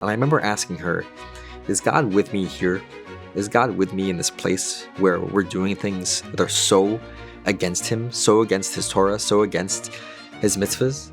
And I remember asking her, is God with me here? Is God with me in this place where we're doing things that are so against him, so against his Torah, so against his mitzvahs?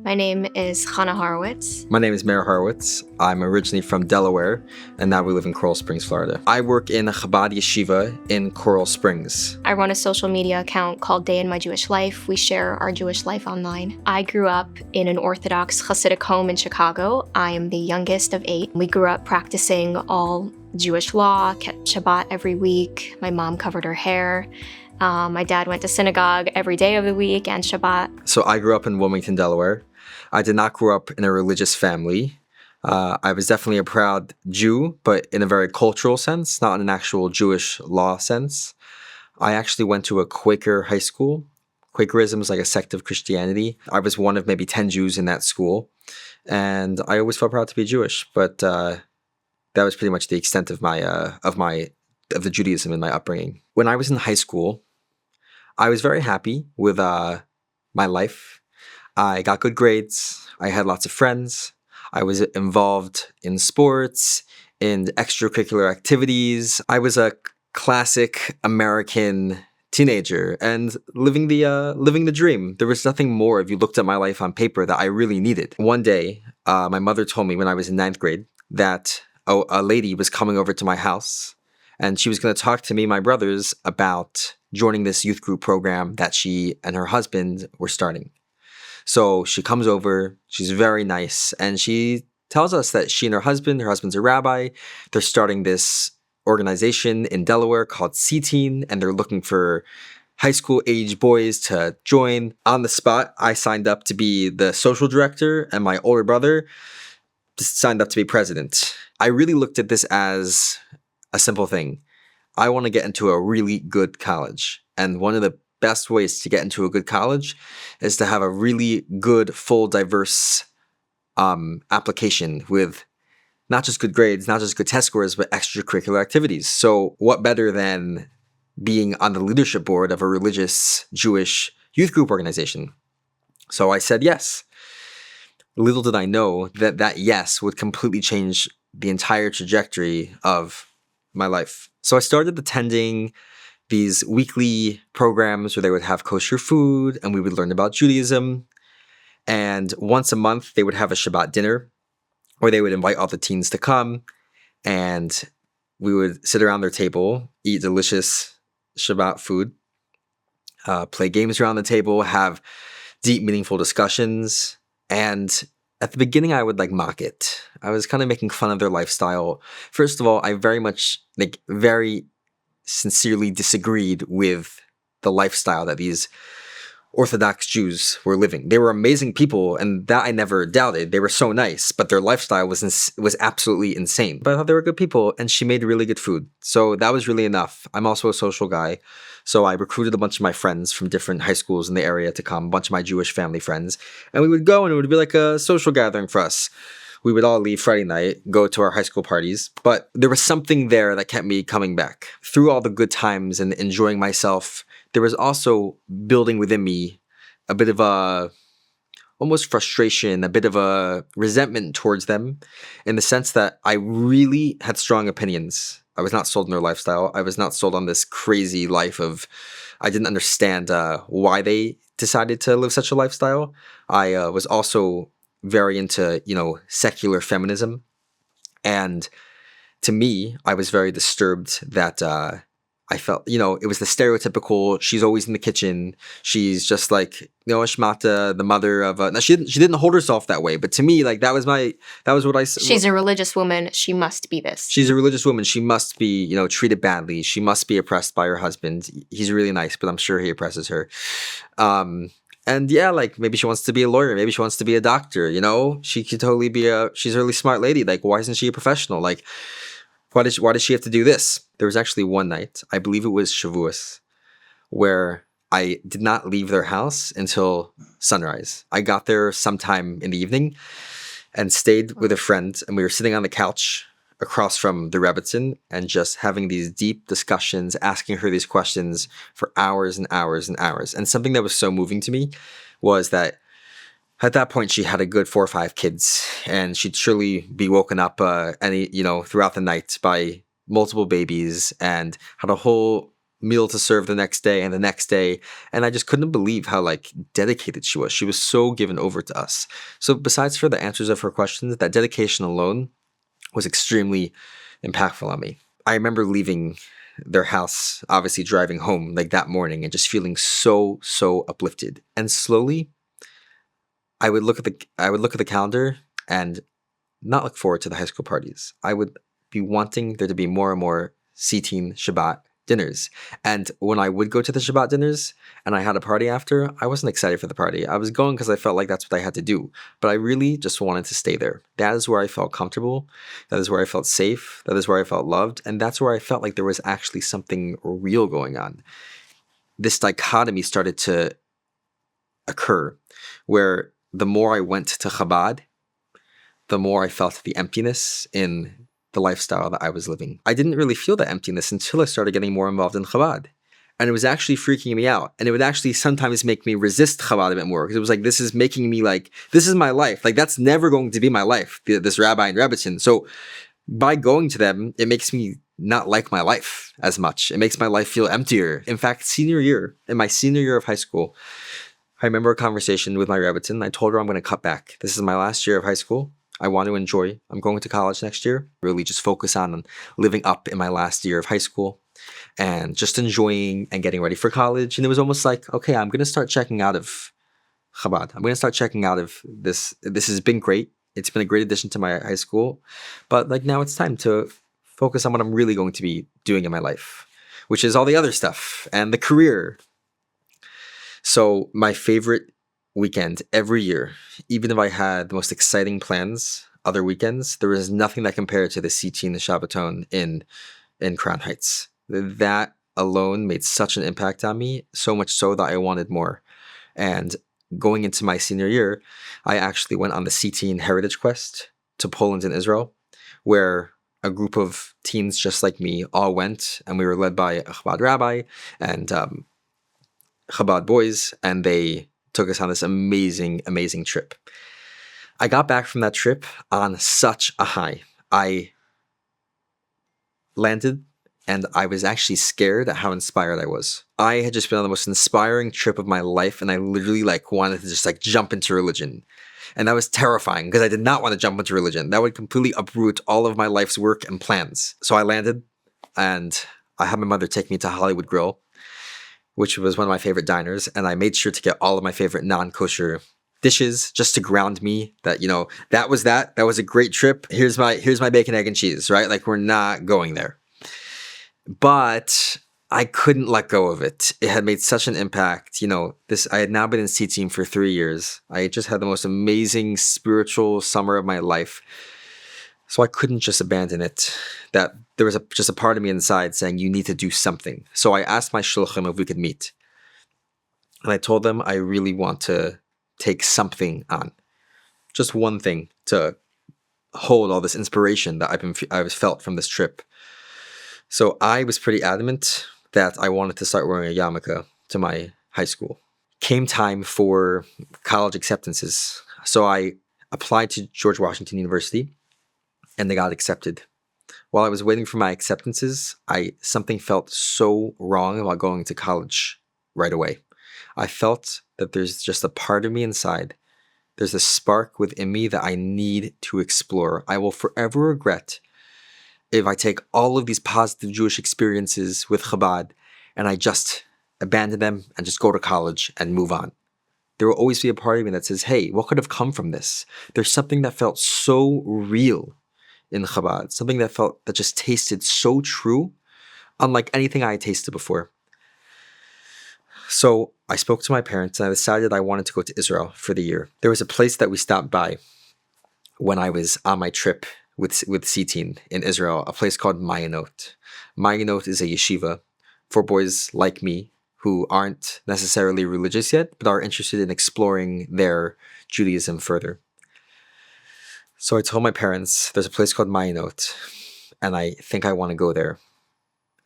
My name is Chana Horowitz. My name is Meir Horowitz. I'm originally from Delaware, and now we live in Coral Springs, Florida. I work in a Chabad Yeshiva in Coral Springs. I run a social media account called Day in My Jewish Life. We share our Jewish life online. I grew up in an Orthodox Hasidic home in Chicago. I am the youngest of 8. We grew up practicing all Jewish law, kept Shabbat every week. My mom covered her hair. My dad went to synagogue every day of the week and Shabbat. So I grew up in Wilmington, Delaware. I did not grow up in a religious family. I was definitely a proud Jew, but in a very cultural sense, not in an actual Jewish law sense. I actually went to a Quaker high school. Quakerism is like a sect of Christianity. I was one of maybe 10 Jews in that school, and I always felt proud to be Jewish. But that was pretty much the extent of the Judaism in my upbringing. When I was in high school, I was very happy with my life. I got good grades. I had lots of friends. I was involved in sports, in extracurricular activities. I was a classic American teenager and living the dream. There was nothing more, if you looked at my life on paper, that I really needed. One day, my mother told me when I was in 9th grade that a lady was coming over to my house, and she was going to talk to me and my brothers about joining this youth group program that she and her husband were starting. So she comes over, she's very nice, and she tells us that she and her husband's a rabbi, they're starting this organization in Delaware called C-Teen, and they're looking for high school age boys to join. On the spot, I signed up to be the social director, and my older brother just signed up to be president. I really looked at this as a simple thing. I want to get into a really good college, and one of the best ways to get into a good college is to have a really good, full, diverse application with not just good grades, not just good test scores, but extracurricular activities. So what better than being on the leadership board of a religious Jewish youth group organization? So I said yes. Little did I know that yes would completely change the entire trajectory of my life. So I started attending these weekly programs where they would have kosher food and we would learn about Judaism. And once a month, they would have a Shabbat dinner where they would invite all the teens to come, and we would sit around their table, eat delicious Shabbat food, play games around the table, have deep, meaningful discussions. And at the beginning, I would mock it. I was kind of making fun of their lifestyle. First of all, I very sincerely disagreed with the lifestyle that these Orthodox Jews were living. They were amazing people, and that I never doubted. They were so nice, but their lifestyle was absolutely insane. But I thought they were good people, and she made really good food. So that was really enough. I'm also a social guy, so I recruited a bunch of my friends from different high schools in the area to come, a bunch of my Jewish family friends, and we would go, and it would be like a social gathering for us. We would all leave Friday night, go to our high school parties, but there was something there that kept me coming back. Through all the good times and enjoying myself, there was also building within me a bit of a almost frustration, a bit of a resentment towards them, in the sense that I really had strong opinions. I was not sold on their lifestyle. I was not sold on this crazy life I didn't understand why they decided to live such a lifestyle. I was also very into, secular feminism. And to me, I was very disturbed that I felt, it was the stereotypical, she's always in the kitchen. She's just like, Shmata, the mother of now she didn't hold herself that way. But to me, that was what I said. She's a religious woman. She must be this. She's a religious woman. She must be, treated badly. She must be oppressed by her husband. He's really nice, but I'm sure he oppresses her. And yeah, maybe she wants to be a lawyer. Maybe she wants to be a doctor, She could totally be she's a really smart lady. Why isn't she a professional? Why does she have to do this? There was actually one night, I believe it was Shavuos, where I did not leave their house until sunrise. I got there sometime in the evening and stayed with a friend, and we were sitting on the couch across from the Rebbitzin and just having these deep discussions, asking her these questions for hours and hours and hours. And something that was so moving to me was that At that point, she had a good 4 or 5 kids, and she'd surely be woken up throughout the night by multiple babies, and had a whole meal to serve the next day and the next day. And I just couldn't believe how dedicated she was. She was so given over to us. So besides for the answers of her questions, that dedication alone was extremely impactful on me. I remember leaving their house, obviously driving home that morning, and just feeling so uplifted. And slowly, I would look at the calendar and not look forward to the high school parties. I would be wanting there to be more and more Sitin Shabbat dinners. And when I would go to the Shabbat dinners and I had a party after, I wasn't excited for the party. I was going because I felt like that's what I had to do. But I really just wanted to stay there. That is where I felt comfortable. That is where I felt safe. That is where I felt loved. And that's where I felt like there was actually something real going on. This dichotomy started to occur where the more I went to Chabad, the more I felt the emptiness in the lifestyle that I was living. I didn't really feel that emptiness until I started getting more involved in Chabad. And it was actually freaking me out. And it would actually sometimes make me resist Chabad a bit more. Because it was this is making me this is my life. That's never going to be my life, this rabbi and rabbitin. So by going to them, it makes me not like my life as much. It makes my life feel emptier. In fact, in my senior year of high school, I remember a conversation with my rabbitin. I told her I'm going to cut back. This is my last year of high school. I want to enjoy. I'm going to college next year. Really just focus on living up in my last year of high school and just enjoying and getting ready for college. And it was almost okay, I'm going to start checking out of Chabad. I'm going to start checking out of this. This has been great. It's been a great addition to my high school. But now it's time to focus on what I'm really going to be doing in my life, which is all the other stuff and the career. So my favorite weekend every year, even if I had the most exciting plans other weekends, there was nothing that compared to the Sitin Shabbaton in Crown Heights. That alone made such an impact on me, so much so that I wanted more. And going into my senior year, I actually went on the Sitin Heritage Quest to Poland and Israel, where a group of teens just like me all went, and we were led by a Chabad rabbi and Chabad boys, and they took us on this amazing trip. I got back from that trip on such a high. I landed and I was actually scared at how inspired I was. I had just been on the most inspiring trip of my life, and I literally wanted to just jump into religion. And that was terrifying because I did not want to jump into religion. That would completely uproot all of my life's work and plans. So I landed and I had my mother take me to Hollywood Grill, which was one of my favorite diners, and I made sure to get all of my favorite non-kosher dishes just to ground me that, that was a great trip. Here's my bacon, egg, and cheese, right? We're not going there. But I couldn't let go of it. It had made such an impact. I had now been in C-Team for 3 years. I just had the most amazing spiritual summer of my life. So I couldn't just abandon it. That there was just a part of me inside saying, you need to do something. So I asked my shluchim if we could meet. And I told them I really want to take something on. Just one thing to hold all this inspiration that I felt from this trip. So I was pretty adamant that I wanted to start wearing a yarmulke to my high school. Came time for college acceptances. So I applied to George Washington University, and they got accepted. While I was waiting for my acceptances, something felt so wrong about going to college right away. I felt that there's just a part of me inside. There's a spark within me that I need to explore. I will forever regret if I take all of these positive Jewish experiences with Chabad and I just abandon them and just go to college and move on. There will always be a part of me that says, hey, what could have come from this? There's something that felt so real in Chabad, something that just tasted so true, unlike anything I had tasted before. So I spoke to my parents and I decided I wanted to go to Israel for the year. There was a place that we stopped by when I was on my trip with Sitin in Israel, a place called Mayanot. Mayanot is a yeshiva for boys like me who aren't necessarily religious yet, but are interested in exploring their Judaism further. So I told my parents, there's a place called Mayanot, and I think I want to go there.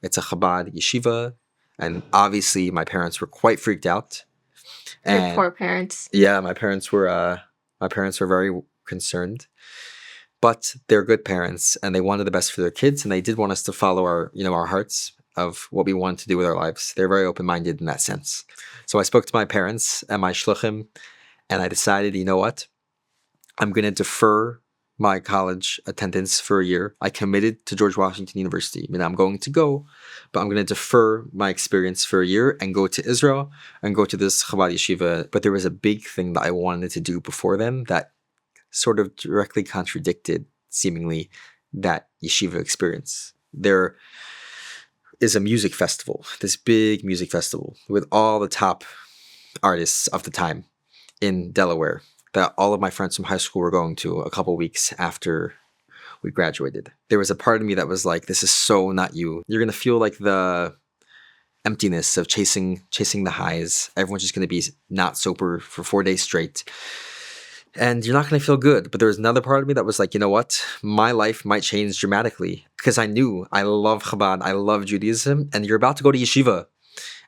It's a Chabad yeshiva, and obviously my parents were quite freaked out. Your And poor parents. yeah, my parents were very concerned, but they're good parents and they wanted the best for their kids, and they did want us to follow our hearts of what we wanted to do with our lives. They're very open-minded in that sense. So I spoke to my parents and my shluchim, and I decided, you know what? I'm going to defer my college attendance for a year. I committed to George Washington University. I mean, I'm going to go, but I'm going to defer my experience for a year and go to Israel and go to this Chabad yeshiva. But there was a big thing that I wanted to do before then that sort of directly contradicted, seemingly, that yeshiva experience. There is a music festival, this big music festival with all the top artists of the time in Delaware that all of my friends from high school were going to a couple weeks after we graduated. There was a part of me that was like, this is so not you. You're going to feel like the emptiness of chasing the highs. Everyone's just going to be not sober for 4 days straight. And you're not going to feel good. But there was another part of me that was like, you know what? My life might change dramatically because I knew I love Chabad, I love Judaism, and you're about to go to yeshiva.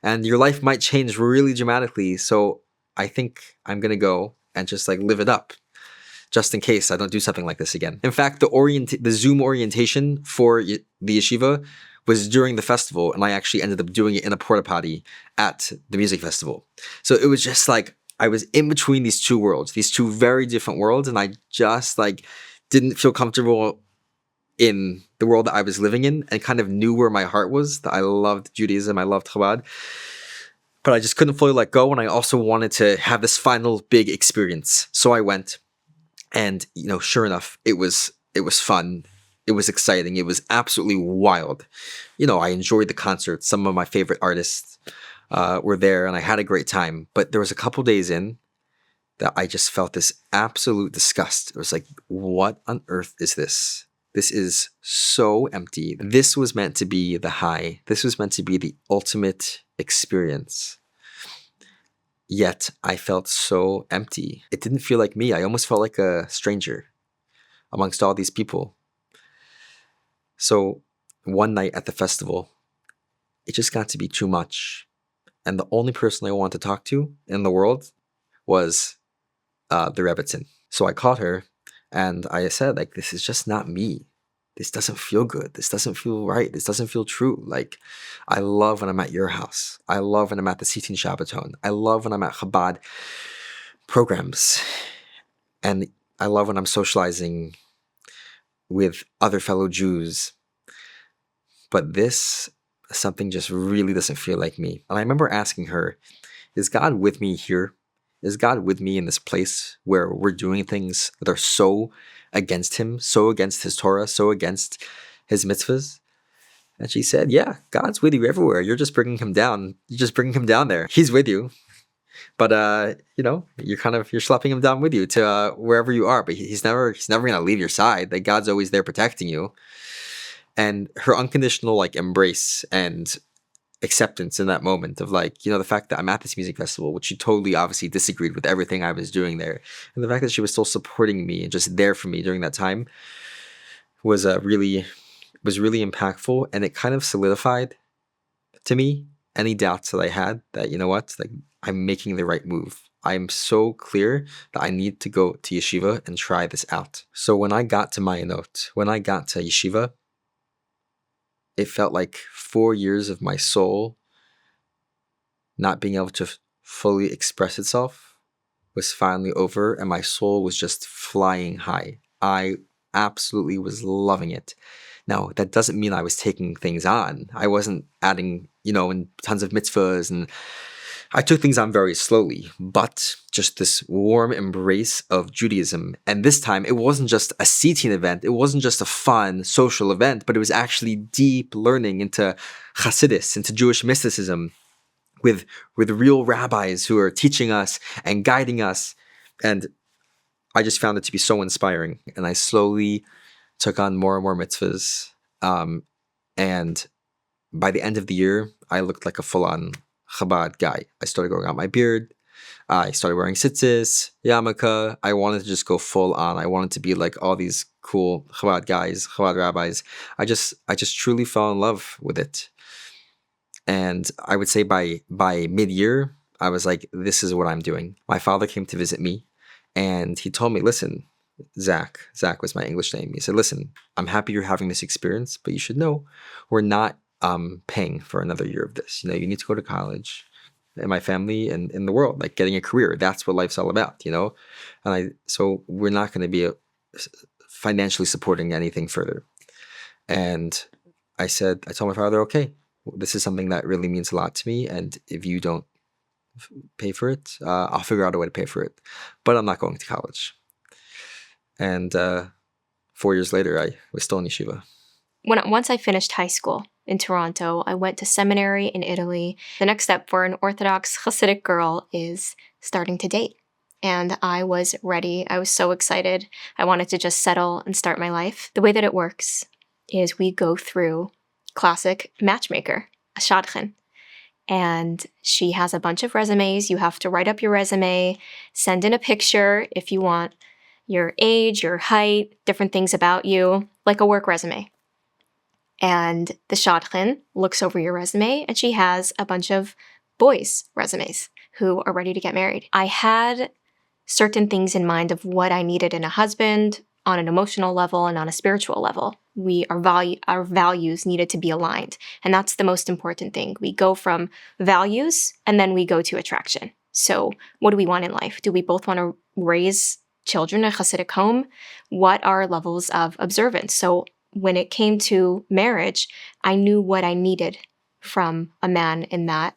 And your life might change really dramatically. So I think I'm going to go and just like live it up, just in case I don't do something like this again. In fact, the Zoom orientation for the yeshiva was during the festival, and I actually ended up doing it in a porta potty at the music festival. So it was just like I was in between these two worlds, these two very different worlds, and I just like didn't feel comfortable in the world that I was living in, and kind of knew where my heart was, that I loved Judaism, I loved Chabad, but I just couldn't fully let go, and I also wanted to have this final big experience. So I went, and sure enough, it was fun. It was exciting. It was absolutely wild. I enjoyed the concert. Some of my favorite artists were there, and I had a great time. But there was a couple days in that I just felt this absolute disgust. It was like, what on earth is this? This is so empty. This was meant to be the high. This was meant to be the ultimate experience. Yet I felt so empty. It didn't feel like me. I almost felt like a stranger amongst all these people. So one night at the festival, it just got to be too much. And the only person I wanted to talk to in the world was the Rebbitzin. So I called her and I said, like, this is just not me. This doesn't feel good. This doesn't feel right. This doesn't feel true. Like, I love when I'm at your house. I love when I'm at the Sitin Shabbaton. I love when I'm at Chabad programs. And I love when I'm socializing with other fellow Jews. But this, something just really doesn't feel like me. And I remember asking her, is God with me here? Is God with me in this place where we're doing things that are so against him, so against his Torah, so against his mitzvahs? And she said, yeah, God's with you everywhere. You're just bringing him down. You're just bringing him down there. He's with you. But, you're schlepping him down with you to wherever you are. But he's never going to leave your side. Like, God's always there protecting you. And her unconditional, like, embrace and acceptance in that moment of, like, the fact that I'm at this music festival, which she totally obviously disagreed with everything I was doing there, and the fact that she was still supporting me and just there for me during that time was really impactful. And it kind of solidified to me any doubts that I had that, like, I'm making the right move. I'm so clear that I need to go to yeshiva and try this out. So when I got to Mayanot, when I got to yeshiva, it felt like 4 years of my soul not being able to fully express itself was finally over, and my soul was just flying high. I absolutely was loving it. Now, that doesn't mean I was taking things on. I wasn't adding, in tons of mitzvahs, and I took things on very slowly, but just this warm embrace of Judaism. And this time, it wasn't just a seating event. It wasn't just a fun social event, but it was actually deep learning into Hasidus, into Jewish mysticism, with real rabbis who are teaching us and guiding us. And I just found it to be so inspiring. And I slowly took on more and more mitzvahs. And by the end of the year, I looked like a full-on Chabad guy. I started growing out my beard. I started wearing tzitzis, yarmulke. I wanted to just go full on. I wanted to be like all these cool Chabad guys, Chabad rabbis. I just truly fell in love with it. And I would say by mid-year, I was like, this is what I'm doing. My father came to visit me, and he told me, listen, Zach was my English name. He said, listen, I'm happy you're having this experience, but you should know we're not paying for another year of this. You need to go to college. In my family and in the world, like getting a career, that's what life's all about, so we're not going to be financially supporting anything further. And I told my father, okay, this is something that really means a lot to me, and if you don't pay for it, I'll figure out a way to pay for it, but I'm not going to college. And 4 years later, I was still in yeshiva. Once I finished high school in Toronto, I went to seminary in Italy. The next step for an Orthodox Hasidic girl is starting to date. And I was ready. I was so excited. I wanted to just settle and start my life. The way that it works is we go through classic matchmaker, a shadchan. And she has a bunch of resumes. You have to write up your resume, send in a picture if you want, your age, your height, different things about you, like a work resume. And the shadchan looks over your resume, and she has a bunch of boys' resumes who are ready to get married. I had certain things in mind of what I needed in a husband on an emotional level and on a spiritual level. Our values needed to be aligned, and that's the most important thing. We go from values, and then we go to attraction. So what do we want in life? Do we both want to raise children in a Hasidic home? What are levels of observance? So when it came to marriage, I knew what I needed from a man in that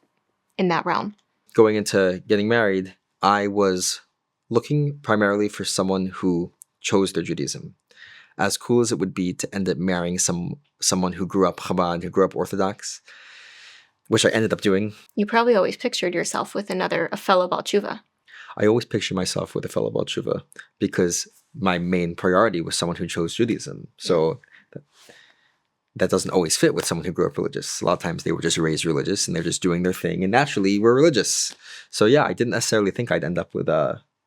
realm. Going into getting married, I was looking primarily for someone who chose their Judaism. As cool as it would be to end up marrying someone who grew up Chabad, who grew up Orthodox, which I ended up doing. You probably always pictured yourself with a fellow Baal Tshuva. I always pictured myself with a fellow Baal Tshuva because my main priority was someone who chose Judaism. So that doesn't always fit with someone who grew up religious. A lot of times they were just raised religious and they're just doing their thing and naturally were religious. So yeah, I didn't necessarily think I'd end up with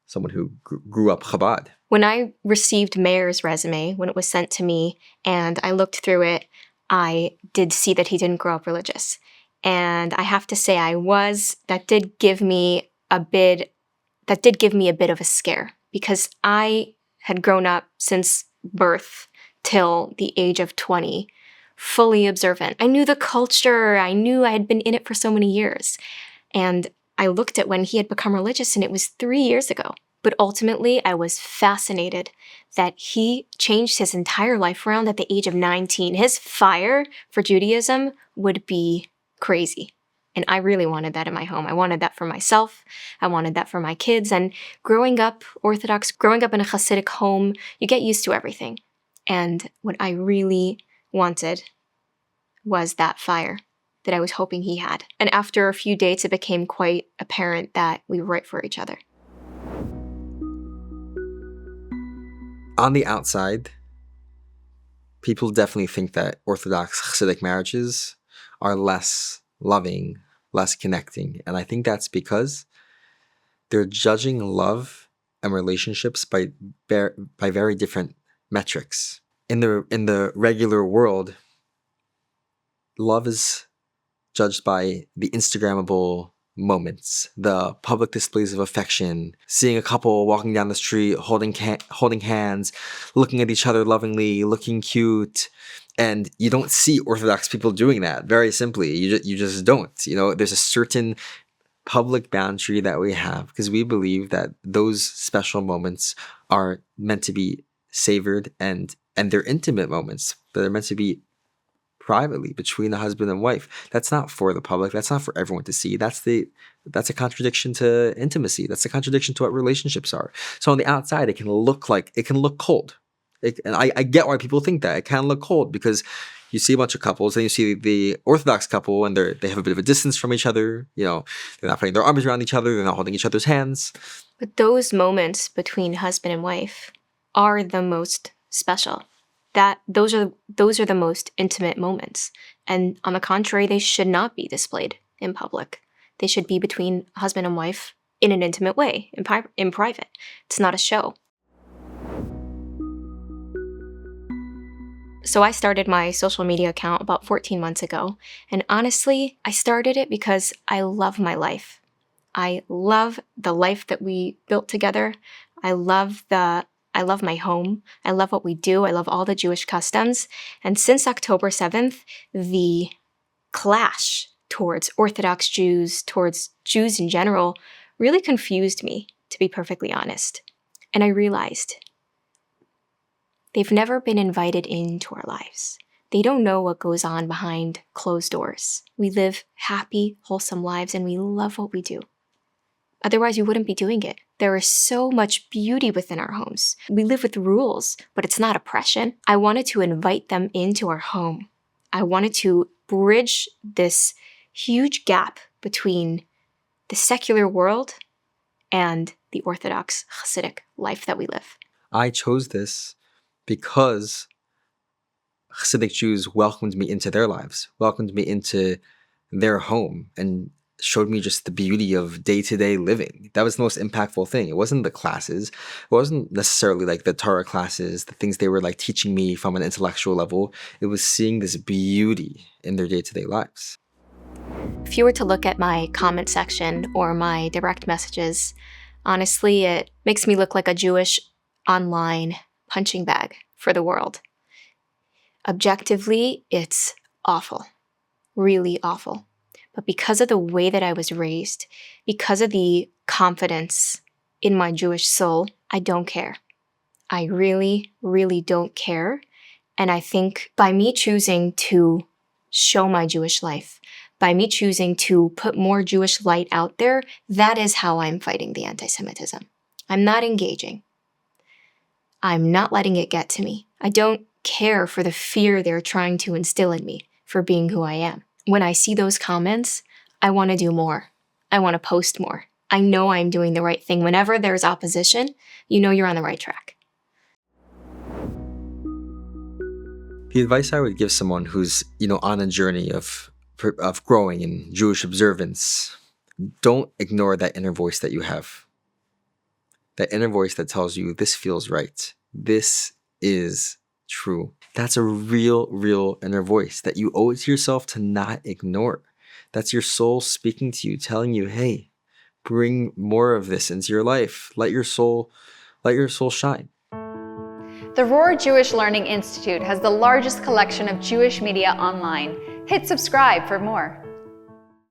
someone who grew up Chabad. When I received Meir's resume, when it was sent to me and I looked through it, I did see that he didn't grow up religious. And I have to say that did give me a bit of a scare because I had grown up since birth till the age of 20, fully observant. I knew the culture. I knew I had been in it for so many years. And I looked at when he had become religious, and it was 3 years ago. But ultimately, I was fascinated that he changed his entire life around at the age of 19. His fire for Judaism would be crazy. And I really wanted that in my home. I wanted that for myself. I wanted that for my kids. And growing up Orthodox, growing up in a Hasidic home, you get used to everything. And what I really wanted was that fire that I was hoping he had. And after a few dates, it became quite apparent that we were right for each other. On the outside, people definitely think that Orthodox Hasidic marriages are less loving, less connecting. And I think that's because they're judging love and relationships by very different metrics. In the regular world, love is judged by the Instagrammable moments, the public displays of affection, seeing a couple walking down the street, holding hands, looking at each other lovingly, looking cute. And you don't see Orthodox people doing that, very simply. You just don't. There's a certain public boundary that we have because we believe that those special moments are meant to be savored and they're intimate moments that are meant to be privately between the husband and wife. That's not for the public. That's not for everyone to see. That's a contradiction to intimacy. That's a contradiction to what relationships are. So on the outside, it can look cold. And I get why people think that. It can look cold because you see a bunch of couples and you see the Orthodox couple and they have a bit of a distance from each other. They're not putting their arms around each other. They're not holding each other's hands. But those moments between husband and wife are the most special. Those are the most intimate moments. And on the contrary, they should not be displayed in public. They should be between husband and wife in an intimate way, in private. It's not a show. So I started my social media account about 14 months ago. And honestly, I started it because I love my life. I love the life that we built together. I love my home. I love what we do. I love all the Jewish customs. And since October 7th, the clash towards Orthodox Jews, towards Jews in general, really confused me, to be perfectly honest. And I realized they've never been invited into our lives. They don't know what goes on behind closed doors. We live happy, wholesome lives, and we love what we do. Otherwise, we wouldn't be doing it. There is so much beauty within our homes. We live with rules, but it's not oppression. I wanted to invite them into our home. I wanted to bridge this huge gap between the secular world and the Orthodox Hasidic life that we live. I chose this because Hasidic Jews welcomed me into their lives, welcomed me into their home, and showed me just the beauty of day-to-day living. That was the most impactful thing. It wasn't the classes. It wasn't necessarily like the Torah classes, the things they were like teaching me from an intellectual level. It was seeing this beauty in their day-to-day lives. If you were to look at my comment section or my direct messages, honestly, it makes me look like a Jewish online punching bag for the world. Objectively, it's awful, really awful. But because of the way that I was raised, because of the confidence in my Jewish soul, I don't care. I really, really don't care. And I think by me choosing to show my Jewish life, by me choosing to put more Jewish light out there, that is how I'm fighting the anti-Semitism. I'm not engaging. I'm not letting it get to me. I don't care for the fear they're trying to instill in me for being who I am. When I see those comments, I want to do more. I want to post more. I know I'm doing the right thing. Whenever there's opposition, you know you're on the right track. The advice I would give someone who's, on a journey of growing in Jewish observance, don't ignore that inner voice that you have. That inner voice that tells you this feels right. This is true. That's a real inner voice that you owe it to yourself to not ignore. That's your soul speaking to you, telling you, hey, bring more of this into your life. Let your soul shine. The Rohr Jewish Learning Institute has the largest collection of Jewish media online. Hit subscribe for more.